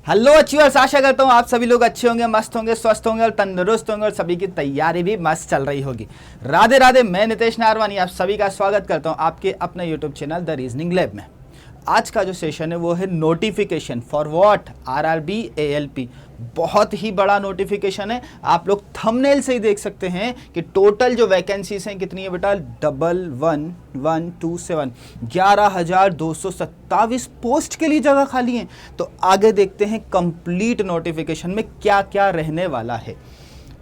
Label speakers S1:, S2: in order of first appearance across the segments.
S1: Hello achievers, आशा करता हूँ आप सभी लोग अच्छे होंगे, मस्त होंगे, स्वस्थ होंगे और तंदुरुस्त होंगे और सभी की तैयारी भी मस्त चल रही होगी। राधे राधे, मैं नितेश नारवानी आप सभी का स्वागत करता हूँ आपके अपने YouTube channel the reasoning lab में। आज का जो सेशन है वो है notification for what RRB ALP. बहुत ही बड़ा नोटिफिकेशन है। आप लोग थंबनेल से ही देख सकते हैं कि टोटल जो वैकेंसीज हैं कितनी है बेटा, 11127 11,227 पोस्ट के लिए जगह खाली है। तो आगे देखते हैं कंप्लीट नोटिफिकेशन में क्या क्या रहने वाला है।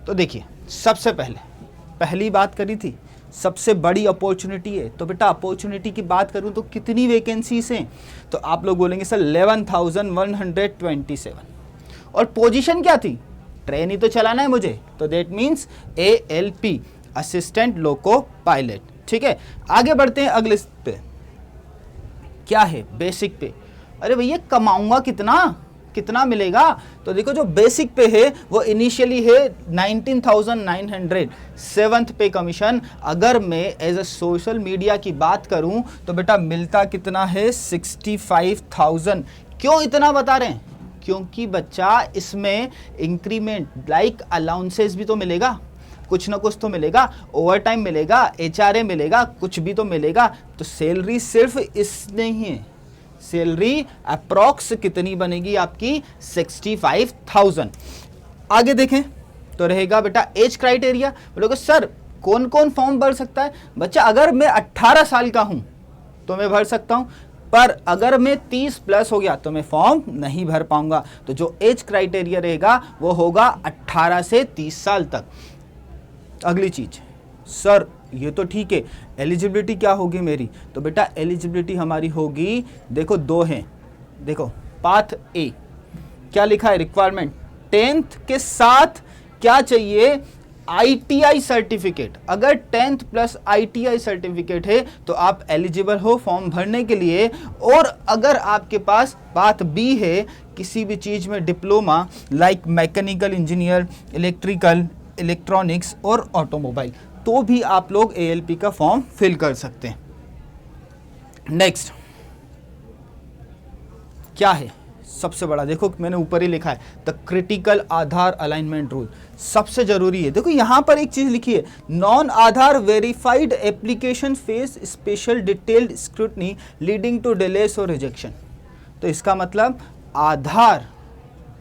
S1: तो देखिए, सबसे पहली बात करी थी सबसे बड़ी अपॉर्चुनिटी है। तो बेटा अपॉर्चुनिटी की बात करूं तो कितनी वैकेंसीज हैं, तो आप लोग बोलेंगे सर 11,127। और पोजीशन क्या थी, ट्रेन ही तो चलाना है मुझे, तो that means ALP assistant loco pilot. ठीक है, आगे बढ़ते हैं अगले पे। क्या है बेसिक पे। अरे भैया कमाऊंगा कितना मिलेगा, तो देखो जो बेसिक पे है वो इनिशियली है 19,900 सेवंथ पे कमीशन। अगर मैं एज अ सोशल मीडिया की बात करूं तो बेटा मिलता कितना है 65,000। क्यों इतना बता रहे हैं, क्योंकि बच्चा इसमें इंक्रीमेंट लाइक अलाउंसेस भी तो मिलेगा, कुछ ना कुछ तो मिलेगा, ओवर टाइम मिलेगा, HRA मिलेगा, कुछ भी तो मिलेगा। तो सैलरी सिर्फ इस नहीं है, सैलरी अप्रॉक्स कितनी बनेगी आपकी 65,000। आगे देखें तो रहेगा बेटा एज क्राइटेरिया। बोलोगे सर कौन कौन फॉर्म भर सकता है, बच्चा अगर मैं 18 साल का हूं तो मैं भर सकता हूं, पर अगर मैं 30 प्लस हो गया तो मैं फॉर्म नहीं भर पाऊंगा। तो जो एज क्राइटेरिया रहेगा वो होगा 18 से 30 साल तक। अगली चीज, सर ये तो ठीक है, एलिजिबिलिटी क्या होगी मेरी, तो बेटा एलिजिबिलिटी हमारी होगी, देखो दो हैं। देखो पाथ ए क्या लिखा है, रिक्वायरमेंट 10th के साथ क्या चाहिए, ITI सर्टिफिकेट। अगर 10th प्लस ITI सर्टिफिकेट है तो आप एलिजिबल हो फॉर्म भरने के लिए। और अगर आपके पास पाथ बी है, किसी भी चीज में diploma like mechanical engineer, electrical, electronics और ऑटोमोबाइल, तो भी आप लोग ALP का फॉर्म फिल कर सकते हैं। नेक्स्ट क्या है सबसे बड़ा, देखो मैंने ऊपर ही लिखा है the critical Aadhaar alignment rule, सबसे जरूरी है। देखो यहां पर एक चीज लिखी है, non Aadhaar verified application face special detailed scrutiny leading to delays और रिजेक्शन। तो इसका मतलब आधार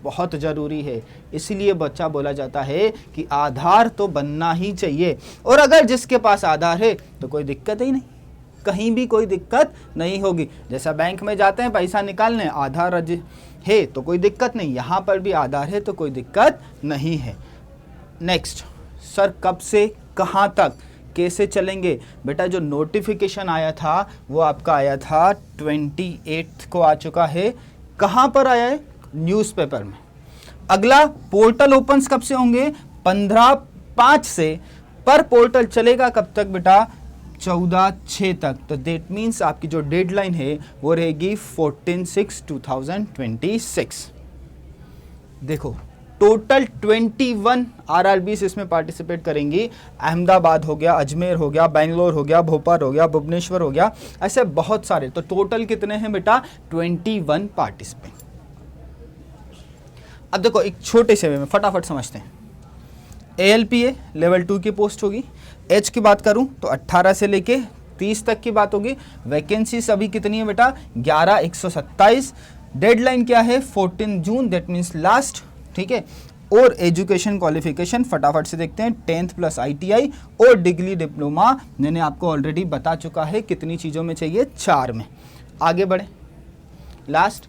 S1: बहुत ज़रूरी है, इसीलिए बच्चा बोला जाता है कि आधार तो बनना ही चाहिए। और अगर जिसके पास आधार है तो कोई दिक्कत ही नहीं, कहीं भी कोई दिक्कत नहीं होगी। जैसा बैंक में जाते हैं पैसा निकालने, आधार है तो कोई दिक्कत नहीं, यहाँ पर भी आधार है तो कोई दिक्कत नहीं है। नेक्स्ट, सर कब से कहाँ तक कैसे चलेंगे, बेटा जो नोटिफिकेशन आया था वो आपका आया था 28 को आ चुका है। कहाँ पर आया है, न्यूज़पेपर में। अगला पोर्टल ओपन्स कब से होंगे, 15/5 से, पर पोर्टल चलेगा कब तक बेटा, 14/6 तक। तो दैट मीन्स आपकी जो डेडलाइन है वो रहेगी 14/6/2026। देखो टोटल 21 RRBs इसमें पार्टिसिपेट करेंगी। अहमदाबाद हो गया, अजमेर हो गया, बेंगलोर हो गया, भोपाल हो गया, भुवनेश्वर हो गया, ऐसे बहुत सारे। तो टोटल कितने हैं बेटा, 21 पार्टिसिपेंट। अब देखो एक छोटे से वे में फटाफट समझते हैं। ALP है, लेवल 2 की पोस्ट होगी। एज की बात करूं तो 18 से लेके 30 तक की बात होगी। वैकेंसीज अभी कितनी है बेटा, 11,127। डेडलाइन क्या है, 14 जून, दैट मीन्स लास्ट। ठीक है, और एजुकेशन क्वालिफिकेशन फटाफट से देखते हैं, 10th प्लस ITI और डिग्री डिप्लोमा मैंने आपको ऑलरेडी बता चुका है कितनी चीज़ों में चाहिए, 4 में। आगे बढ़े, लास्ट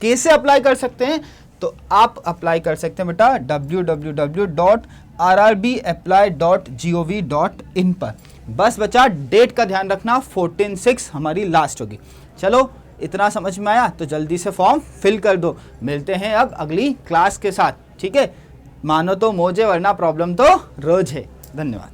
S1: कैसे अप्लाई कर सकते हैं, तो आप अप्लाई कर सकते हैं बेटा www.rrbapply.gov.in पर। बस बच्चा डेट का ध्यान रखना, 14/6 हमारी लास्ट होगी। चलो इतना समझ में आया तो जल्दी से फॉर्म फिल कर दो। मिलते हैं अब अगली क्लास के साथ, ठीक है। मानो तो मौजे वरना प्रॉब्लम तो रोज है। धन्यवाद।